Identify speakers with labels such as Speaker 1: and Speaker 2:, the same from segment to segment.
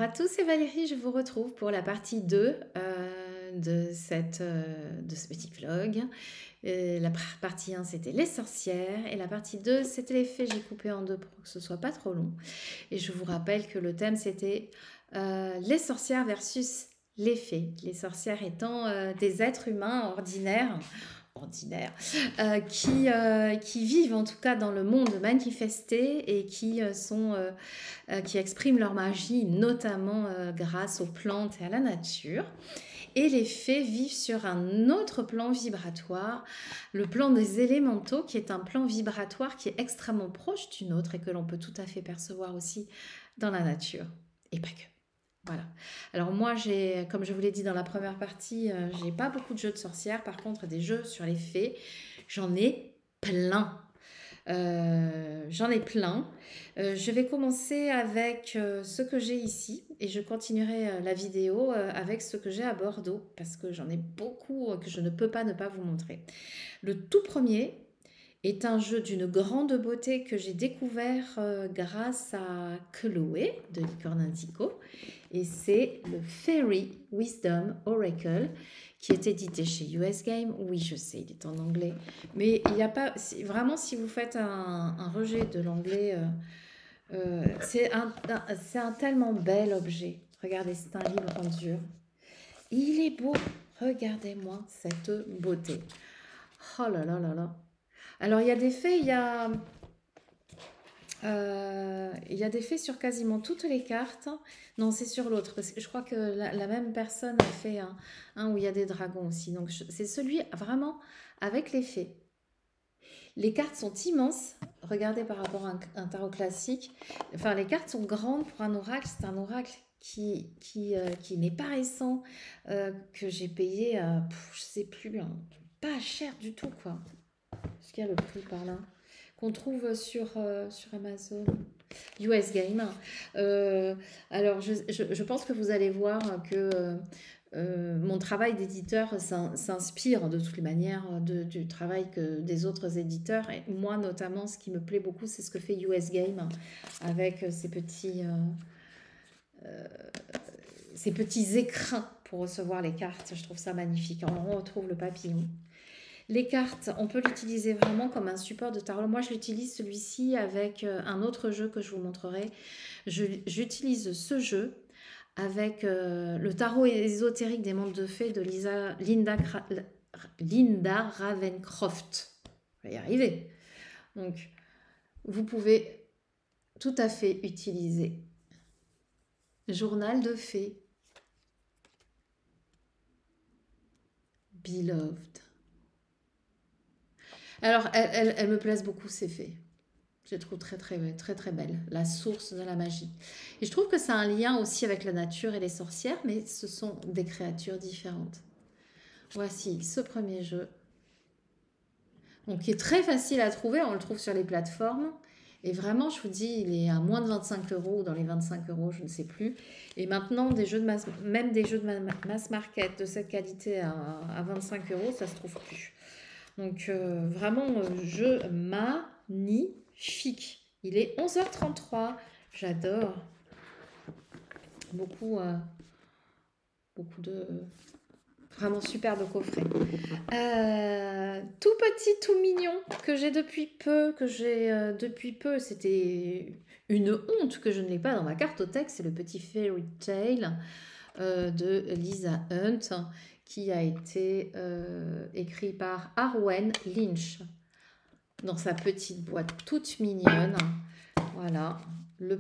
Speaker 1: Bonjour à tous, c'est Valérie, je vous retrouve pour la partie 2 de ce petit vlog. Partie 1 c'était les sorcières et la partie 2 c'était les fées. J'ai coupé en deux pour que ce soit pas trop long. Et je vous rappelle que le thème c'était les sorcières versus les fées. Les sorcières étant des êtres humains qui vivent en tout cas dans le monde manifesté et qui expriment leur magie, notamment grâce aux plantes et à la nature. Et les fées vivent sur un autre plan vibratoire, le plan des élémentaux, qui est un plan vibratoire qui est extrêmement proche du nôtre et que l'on peut tout à fait percevoir aussi dans la nature. Et pas que. Voilà. Alors moi, comme je vous l'ai dit dans la première partie, j'ai pas beaucoup de jeux de sorcières. Par contre, des jeux sur les fées, j'en ai plein. J'en ai plein. Je vais commencer avec ce que j'ai ici et je continuerai la vidéo avec ce que j'ai à Bordeaux parce que j'en ai beaucoup que je ne peux pas ne pas vous montrer. Le tout premier est un jeu d'une grande beauté que j'ai découvert grâce à Chloé de Licorne Indigo et c'est le Fairy Wisdom Oracle qui est édité chez US Game. Oui, je sais, il est en anglais, mais il n'y a pas vraiment, si vous faites un rejet de l'anglais, c'est un tellement bel objet. Regardez, c'est un livre en dur. Il est beau. Regardez-moi cette beauté. Oh là là là là. Alors, il y a des faits, il y a des faits sur quasiment toutes les cartes. Non, c'est sur l'autre, parce que je crois que la même personne a fait un où il y a des dragons aussi. Donc, c'est celui vraiment avec les fées. Les cartes sont immenses. Regardez par rapport à un tarot classique. Enfin, les cartes sont grandes pour un oracle. C'est un oracle qui n'est pas récent, que j'ai payé, je sais plus, hein, pas cher du tout, quoi. Est-ce qu'il y a le prix par là qu'on trouve sur Amazon, US Game. Alors, je pense que vous allez voir que mon travail d'éditeur s'inspire de toutes les manières du travail des autres éditeurs. Et moi, notamment, ce qui me plaît beaucoup, c'est ce que fait US Game avec ces petits écrins pour recevoir les cartes. Je trouve ça magnifique. On retrouve le papillon. Les cartes, on peut l'utiliser vraiment comme un support de tarot. Moi, je l'utilise celui-ci avec un autre jeu que je vous montrerai. J'utilise ce jeu avec le tarot ésotérique des mondes de fées de Linda Ravenscroft. Je vais y arriver. Donc, vous pouvez tout à fait utiliser Journal de fées, Beloved. Alors, elles me plaisent beaucoup, ces fées. Je les trouve très, très, très, très belles. La source de la magie. Et je trouve que ça a un lien aussi avec la nature et les sorcières, mais ce sont des créatures différentes. Voici ce premier jeu. Donc, qui est très facile à trouver. On le trouve sur les plateformes. Et vraiment, je vous dis, il est à moins de 25 €, ou dans les 25 €, je ne sais plus. Et maintenant, même des jeux de mass market de cette qualité à 25 €, ça ne se trouve plus. Donc, vraiment, jeu magnifique. Il est 11h33. J'adore. Beaucoup de... Vraiment superbe coffret. Tout petit, tout mignon, que j'ai depuis peu. C'était une honte que je ne l'ai pas dans ma cartothèque. C'est le petit Fairy Tale de Lisa Hunt, qui a été écrit par Arwen Lynch dans sa petite boîte toute mignonne. Voilà, le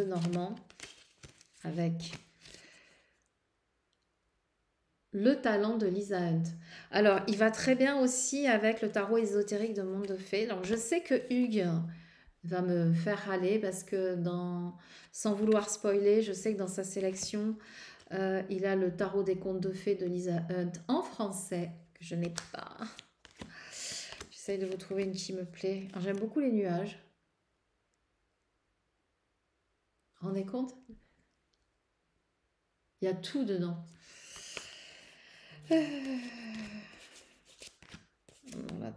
Speaker 1: normand avec le talent de Lisa Hunt. Alors, il va très bien aussi avec le tarot ésotérique de Monde de Fées. Donc, je sais que Hugues va me faire râler parce que sans vouloir spoiler, je sais que dans sa sélection, il a le tarot des contes de fées de Lisa Hunt en français, que je n'ai pas. J'essaye de vous trouver une qui me plaît. J'aime beaucoup les nuages. Vous vous rendez compte? Il y a tout dedans. La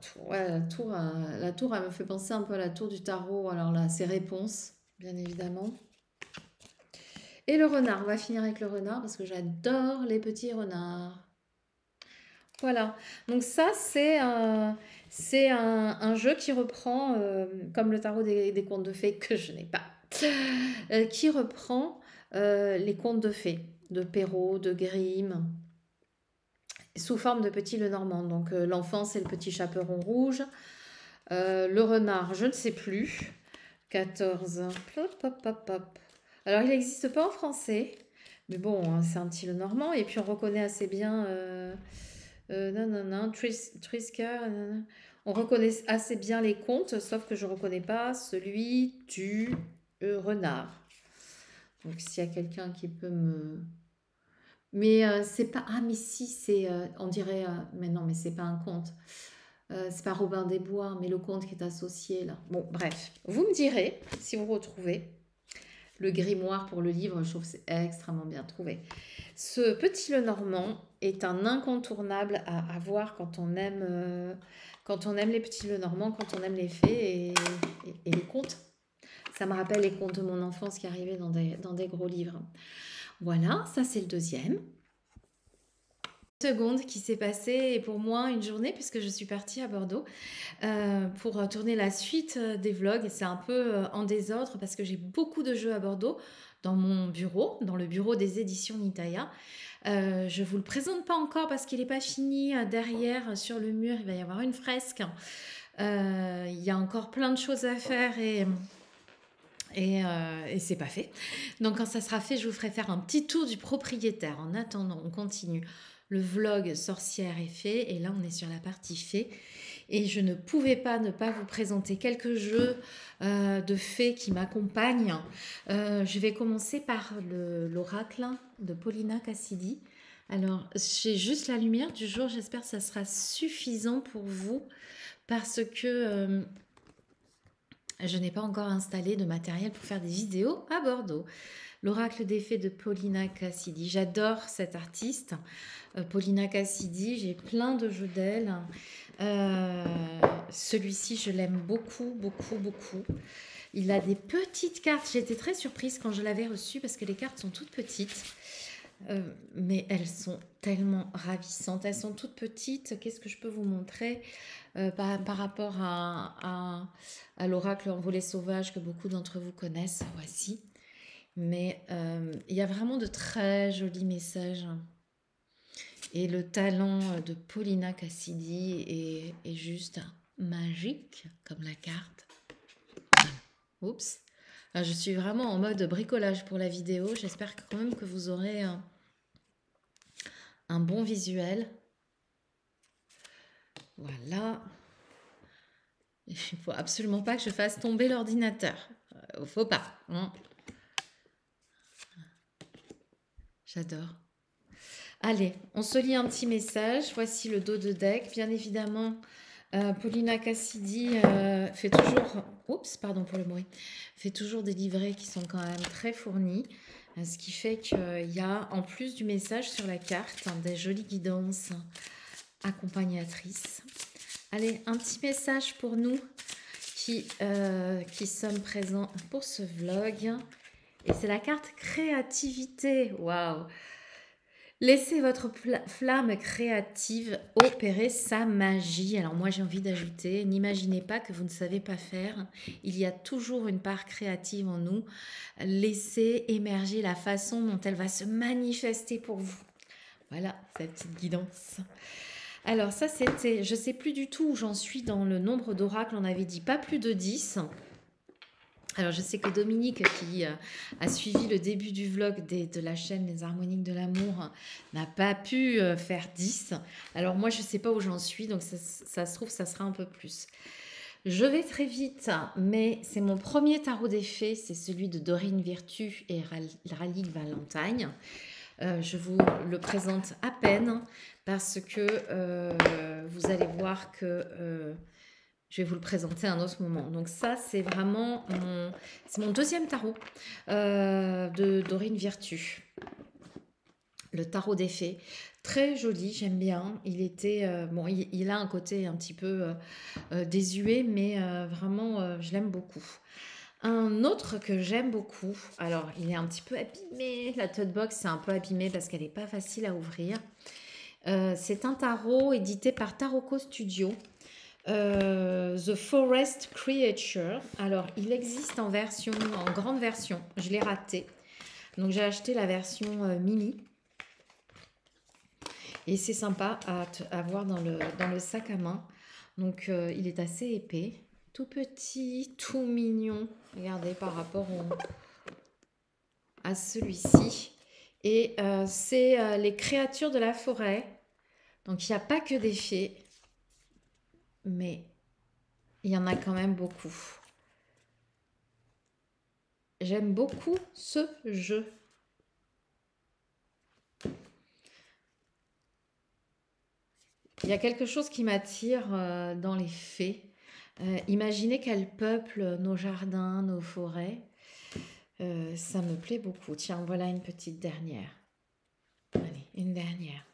Speaker 1: tour, elle me fait penser un peu à la tour du tarot. Alors là, c'est réponse, bien évidemment. Et le renard, on va finir avec le renard parce que j'adore les petits renards. Voilà, donc ça c'est un jeu qui reprend, comme le tarot des contes de fées que je n'ai pas, qui reprend les contes de fées, de Perrault, de Grimm, sous forme de petit Lenormand. Donc l'enfant c'est le petit chaperon rouge, le renard je ne sais plus, 14, plop, pop, pop, pop. Alors il n'existe pas en français, mais bon hein, c'est un petit Lenormand et puis on reconnaît assez bien... non, non, non, Triska, on reconnaît assez bien les contes, sauf que je ne reconnais pas celui du renard. Donc s'il y a quelqu'un qui peut me... Mais c'est pas... Ah mais si, c'est... on dirait... mais non, mais c'est pas un conte. C'est pas Robin des Bois, mais le conte qui est associé là. Bon, bref, vous me direz si vous retrouvez. Le grimoire pour le livre, je trouve que c'est extrêmement bien trouvé. Ce petit Lenormand est un incontournable à voir quand on aime les petits Lenormand, quand on aime les fées et les contes. Ça me rappelle les contes de mon enfance qui arrivaient dans des gros livres. Voilà, ça c'est le deuxième. Seconde qui s'est passée et pour moi une journée puisque je suis partie à Bordeaux pour tourner la suite des vlogs et c'est un peu en désordre parce que j'ai beaucoup de jeux à Bordeaux dans mon bureau, dans le bureau des éditions Nitaya. Je vous le présente pas encore parce qu'il n'est pas fini. Derrière sur le mur il va y avoir une fresque. Il y a encore plein de choses à faire et c'est pas fait. Donc quand ça sera fait, je vous ferai faire un petit tour du propriétaire. En attendant, on continue. Le vlog sorcière est fait et là on est sur la partie fée et je ne pouvais pas ne pas vous présenter quelques jeux de fées qui m'accompagnent. Je vais commencer par l'oracle de Paulina Cassidy. Alors j'ai juste la lumière du jour, j'espère que ça sera suffisant pour vous parce que je n'ai pas encore installé de matériel pour faire des vidéos à Bordeaux. L'oracle des fées de Paulina Cassidy. J'adore cette artiste. Paulina Cassidy, j'ai plein de jeux d'elle. Celui-ci, je l'aime beaucoup, beaucoup, beaucoup. Il a des petites cartes. J'ai été très surprise quand je l'avais reçu parce que les cartes sont toutes petites. Mais elles sont tellement ravissantes. Elles sont toutes petites. Qu'est-ce que je peux vous montrer par rapport à l'oracle envolé sauvage que beaucoup d'entre vous connaissent? Voici. Mais il y a vraiment de très jolis messages. Et le talent de Paulina Cassidy est juste magique, comme la carte. Oups. Je suis vraiment en mode bricolage pour la vidéo. J'espère quand même que vous aurez un bon visuel. Voilà. Il ne faut absolument pas que je fasse tomber l'ordinateur. Faut pas. Hein. J'adore. Allez, on se lit un petit message. Voici le dos de deck. Bien évidemment, Paulina Cassidy fait toujours... Oups, pardon pour le bruit. Fait toujours des livrets qui sont quand même très fournis. Ce qui fait qu'il y a, en plus du message sur la carte, des jolies guidances accompagnatrices. Allez, un petit message pour nous qui sommes présents pour ce vlog. Et c'est la carte créativité. Waouh! Laissez votre flamme créative opérer sa magie. Alors moi j'ai envie d'ajouter, n'imaginez pas que vous ne savez pas faire. Il y a toujours une part créative en nous. Laissez émerger la façon dont elle va se manifester pour vous. Voilà, cette petite guidance. Alors ça c'était, je ne sais plus du tout où j'en suis dans le nombre d'oracles. On avait dit pas plus de 10. Alors, je sais que Dominique, qui a suivi le début du vlog de la chaîne Les Harmoniques de l'amour, n'a pas pu faire 10. Alors, moi, je ne sais pas où j'en suis, donc ça se trouve, ça sera un peu plus. Je vais très vite, mais c'est mon premier tarot des fées, c'est celui de Dorine Virtue et Rally Valentine. Je vous le présente à peine parce que vous allez voir que... je vais vous le présenter à un autre moment. Donc ça, c'est vraiment mon deuxième tarot de Dorine Virtue. Le tarot des fées. Très joli, j'aime bien. Il était... bon, il a un côté un petit peu désuet, mais vraiment, je l'aime beaucoup. Un autre que j'aime beaucoup, alors il est un petit peu abîmé, la tote box c'est un peu abîmé parce qu'elle n'est pas facile à ouvrir. C'est un tarot édité par Taroko Studio, The Forest Creature. Alors il existe en version, en grande version, je l'ai raté. Donc j'ai acheté la version mini. Et c'est sympa à voir dans le sac à main. Donc il est assez épais, tout petit, tout mignon. Regardez par rapport à celui-ci. Et c'est les créatures de la forêt. Donc il n'y a pas que des fées, mais il y en a quand même beaucoup. J'aime beaucoup ce jeu. Il y a quelque chose qui m'attire dans les fées. Imaginez qu'elles peuplent nos jardins, nos forêts. Ça me plaît beaucoup. Tiens, voilà une petite dernière. Allez, une dernière.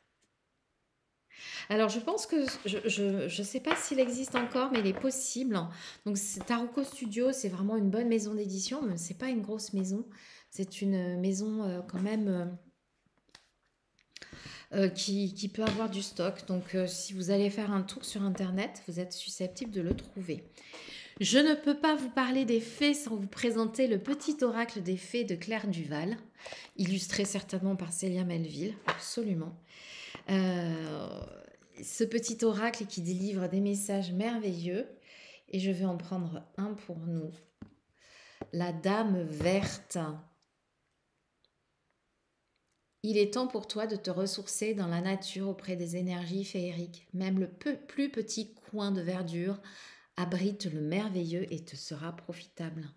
Speaker 1: Alors, je pense que, je sais pas s'il existe encore, mais il est possible. Donc, Taroko Studio, c'est vraiment une bonne maison d'édition, mais c'est pas une grosse maison. C'est une maison quand même qui peut avoir du stock. Donc, si vous allez faire un tour sur Internet, vous êtes susceptible de le trouver. Je ne peux pas vous parler des fées sans vous présenter le petit oracle des fées de Claire Duval, illustré certainement par Célia Melville, absolument. Ce petit oracle qui délivre des messages merveilleux, et je vais en prendre un pour nous. La Dame verte. Il est temps pour toi de te ressourcer dans la nature auprès des énergies féeriques. Même le plus petit coin de verdure abrite le merveilleux et te sera profitable.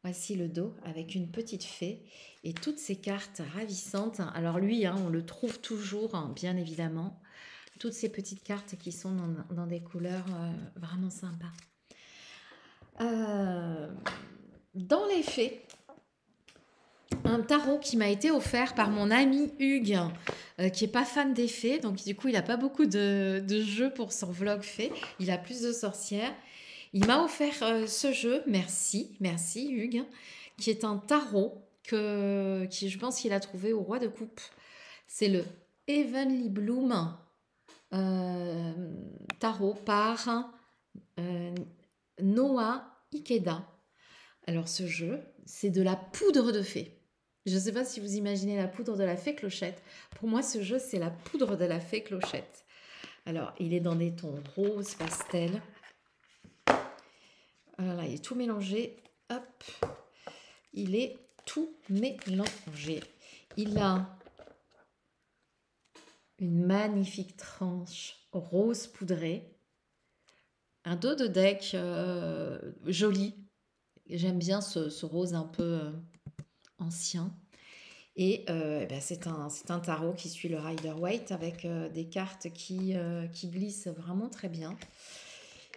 Speaker 1: Voici le dos avec une petite fée et toutes ces cartes ravissantes. Alors lui, on le trouve toujours, bien évidemment. Toutes ces petites cartes qui sont dans des couleurs vraiment sympas. Dans les fées, un tarot qui m'a été offert par mon ami Hugues, qui n'est pas fan des fées. Donc du coup, il n'a pas beaucoup de jeux pour son vlog fée. Il a plus de sorcières. Il m'a offert ce jeu, merci Hugues, qui est un tarot qui je pense qu'il a trouvé au Roi de Coupe. C'est le Heavenly Bloom tarot par Noah Ikeda. Alors ce jeu, c'est de la poudre de fée. Je ne sais pas si vous imaginez la poudre de la fée clochette. Pour moi, ce jeu, c'est la poudre de la fée clochette. Alors, il est dans des tons rose, pastel. Voilà, il est tout mélangé. Hop, il est tout mélangé. Il a une magnifique tranche rose poudrée. Un dos de deck joli. J'aime bien ce rose un peu ancien. Et c'est un tarot qui suit le Rider-Waite avec des cartes qui glissent vraiment très bien.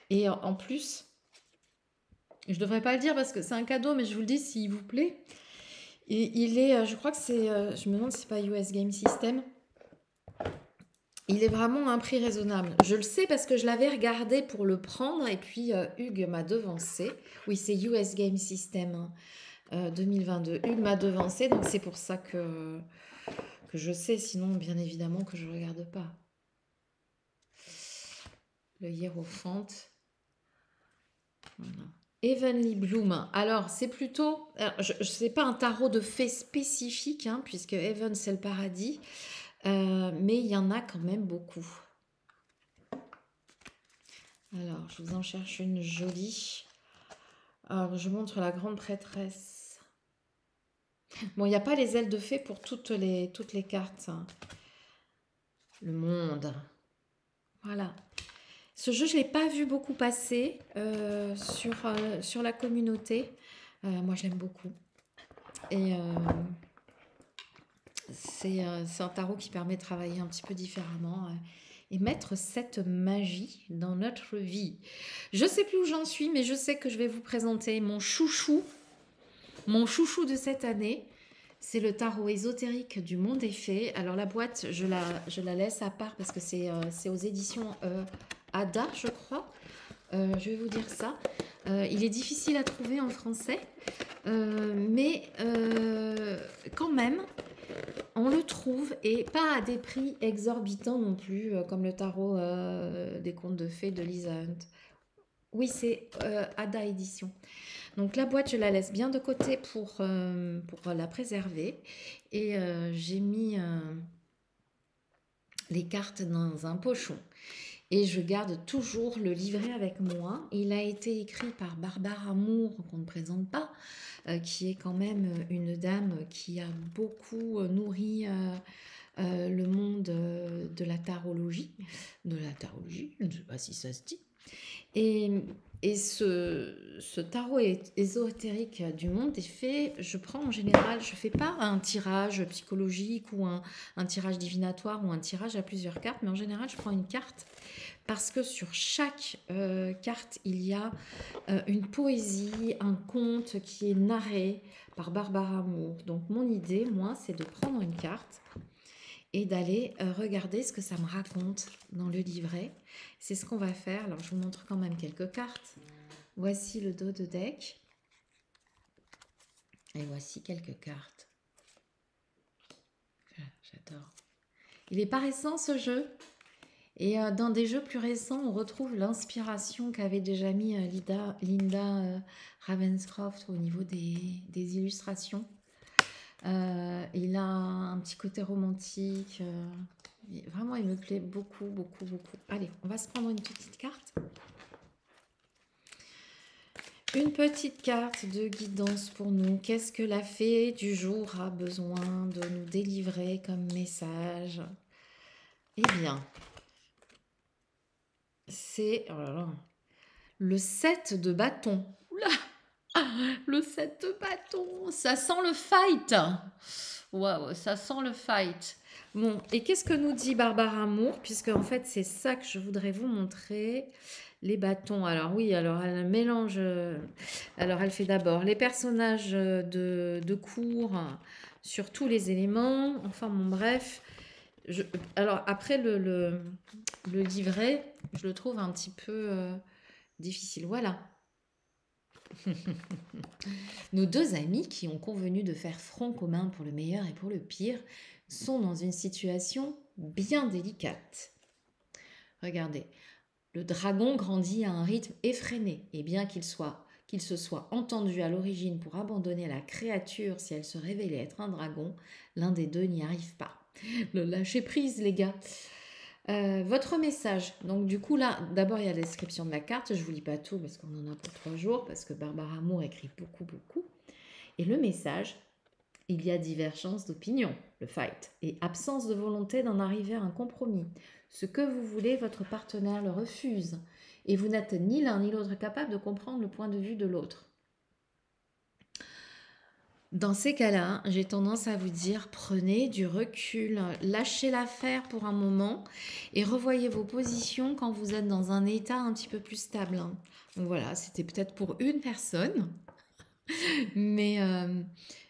Speaker 1: Et en plus, je ne devrais pas le dire parce que c'est un cadeau, mais je vous le dis s'il vous plaît. Et il est, je crois que c'est, je me demande si c'est pas US Game System. Il est vraiment à un prix raisonnable. Je le sais parce que je l'avais regardé pour le prendre et puis Hugues m'a devancé. Oui, c'est US Game System 2022. Hugues m'a devancé, donc c'est pour ça que je sais. Sinon, bien évidemment, que je ne regarde pas. Le Hiérophant. Voilà. Heavenly Bloom. Alors, c'est plutôt... je sais pas un tarot de fées spécifique, puisque Heaven, c'est le paradis. Mais il y en a quand même beaucoup. Alors, je vous en cherche une jolie. Alors, je montre la grande prêtresse. Bon, il n'y a pas les ailes de fée pour toutes les cartes. Le monde. Voilà. Ce jeu, je ne l'ai pas vu beaucoup passer sur la communauté. Moi, je l'aime beaucoup. Et c'est un tarot qui permet de travailler un petit peu différemment et mettre cette magie dans notre vie. Je ne sais plus où j'en suis, mais je sais que je vais vous présenter mon chouchou de cette année. C'est le tarot ésotérique du monde des fées. Alors la boîte, je la laisse à part parce que c'est aux éditions Ada, je crois. Je vais vous dire ça. Il est difficile à trouver en français, mais quand même, on le trouve et pas à des prix exorbitants non plus, comme le tarot des contes de fées de Lisa Hunt. Oui, c'est Ada Édition. Donc la boîte, je la laisse bien de côté pour la préserver. Et j'ai mis les cartes dans un pochon. Et je garde toujours le livret avec moi. Il a été écrit par Barbara Moore, qu'on ne présente pas, qui est quand même une dame qui a beaucoup nourri le monde de la tarologie, je ne sais pas si ça se dit. Et ce tarot ésotérique du monde est fait, je prends en général, je ne fais pas un tirage psychologique ou un tirage divinatoire ou un tirage à plusieurs cartes, mais en général, je prends une carte parce que sur chaque carte, il y a une poésie, un conte qui est narré par Barbara Moore. Donc mon idée, moi, c'est de prendre une carte et d'aller regarder ce que ça me raconte dans le livret. C'est ce qu'on va faire. Alors, je vous montre quand même quelques cartes. Voici le dos de deck. Et voici quelques cartes. J'adore. Il est pas récent, ce jeu. Et dans des jeux plus récents, on retrouve l'inspiration qu'avait déjà mis Linda Ravenscroft au niveau des illustrations. Il a un petit côté romantique. Vraiment, il me plaît beaucoup, beaucoup, beaucoup. Allez, on va se prendre une petite carte. Une petite carte de guidance pour nous. Qu'est-ce que la fée du jour a besoin de nous délivrer comme message? Eh bien, c'est le 7 de bâton. Oula! Le 7 de bâton, ça sent le fight. Waouh, ça sent le fight. Bon, et qu'est-ce que nous dit Barbara Moore? Puisque en fait, c'est ça que je voudrais vous montrer. Les bâtons. Alors oui, alors elle mélange. Alors elle fait d'abord les personnages de cours sur tous les éléments. Enfin bon, bref. Alors après le livret, je le trouve un petit peu difficile. Voilà. Nos deux amis qui ont convenu de faire front commun pour le meilleur et pour le pire sont dans une situation bien délicate. Regardez, le dragon grandit à un rythme effréné et bien qu'il se soit entendu à l'origine pour abandonner la créature si elle se révélait être un dragon, l'un des deux n'y arrive pas. Le lâcher prise, les gars. Votre message. Donc du coup là, d'abord il y a la description de la carte. Je vous lis pas tout parce qu'on en a pour 3 jours parce que Barbara Moore écrit beaucoup, beaucoup. Et le message, il y a divergence d'opinion, le fight, et absence de volonté d'en arriver à un compromis. Ce que vous voulez, votre partenaire le refuse. Et vous n'êtes ni l'un ni l'autre capable de comprendre le point de vue de l'autre. Dans ces cas-là, j'ai tendance à vous dire, prenez du recul, lâchez l'affaire pour un moment et revoyez vos positions quand vous êtes dans un état un petit peu plus stable. Donc voilà, c'était peut-être pour une personne, mais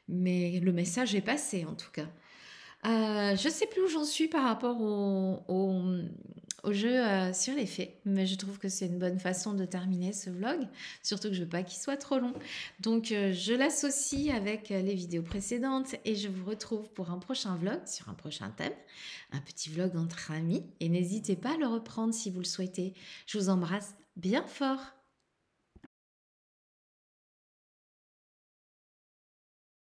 Speaker 1: le message est passé en tout cas. Je ne sais plus où j'en suis par rapport au jeu sur les fées, mais je trouve que c'est une bonne façon de terminer ce vlog, surtout que je ne veux pas qu'il soit trop long. Donc je l'associe avec les vidéos précédentes et je vous retrouve pour un prochain vlog sur un prochain thème, un petit vlog entre amis, et n'hésitez pas à le reprendre si vous le souhaitez. Je vous embrasse bien fort.